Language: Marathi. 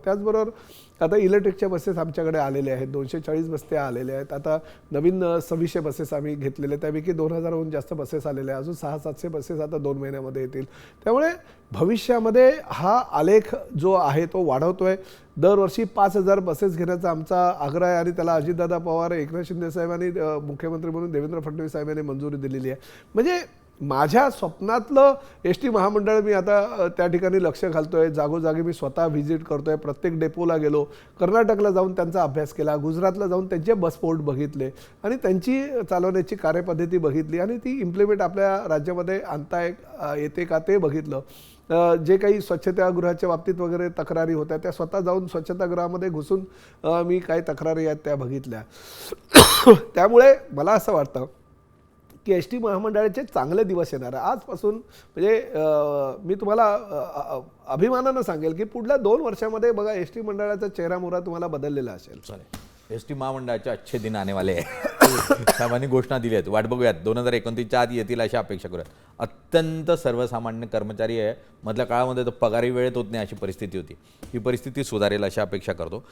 त्याचबरोबर आता इलेक्ट्रिकच्या बसेस आमच्याकडे आलेल्या आहेत, 240 बसते आलेल्या आहेत. आता नवीन 2600 बसेस आम्ही घेतलेले, त्यापैकी 2000हून जास्त बसेस आलेल्या आहेत. अजून 600-700 बसेस आता 2 महिन्यामध्ये येतील. त्यामुळे भविष्यामध्ये हा आलेख जो आहे तो वाढवतोय. दरवर्षी 5000 बसेस घेण्याचा आमचा आग्रह आहे आणि त्याला अजितदादा पवार, एकनाथ शिंदे साहेबांनी मुख्यमंत्री म्हणून देवेंद्र फडणवीस साहेबांनी मंजुरी दिलेली आहे. म्हणजे माझ्या स्वप्नातलं एस टी महामंडळ मी आता त्या ठिकाणी लक्ष घालतोय. जागोजागी मी स्वतः व्हिजिट करतोय, प्रत्येक डेपोला गेलो, कर्नाटकला जाऊन त्यांचा अभ्यास केला, गुजरातला जाऊन त्यांचे बसपोर्ट बघितले आणि त्यांची चालवण्याची कार्यपद्धती बघितली आणि ती इम्प्लिमेंट आपल्या राज्यामध्ये आणता येते का ते बघितलं. जे काही स्वच्छतागृहाच्या बाबतीत वगैरे तक्रारी होत्या त्या स्वतः जाऊन स्वच्छतागृहामध्ये घुसून मी काही तक्रारी आहेत त्या बघितल्या. त्यामुळे मला असं वाटतं की एस टी महामंडळाचे चांगले दिवस येणार आहे आजपासून. म्हणजे मी तुम्हाला अभिमानानं सांगेल की पुढल्या 2 वर्षामध्ये बघा एस टी मंडळाचा चेहरामोहरा तुम्हाला बदललेला असेल. चालेल, एस टी महामंडळाचे अच्छे दिन आने वाले आहे. साहेबांनी घोषणा दिली आहे, वाट बघूयात 2029च्या आत येतील अशी अपेक्षा करूयात. अत्यंत सर्वसामान्य कर्मचारी आहे, मधल्या काळामध्ये तर पगारी वेळेत होत नाही अशी परिस्थिती होती, ही परिस्थिती सुधारेल अशी अपेक्षा करतो.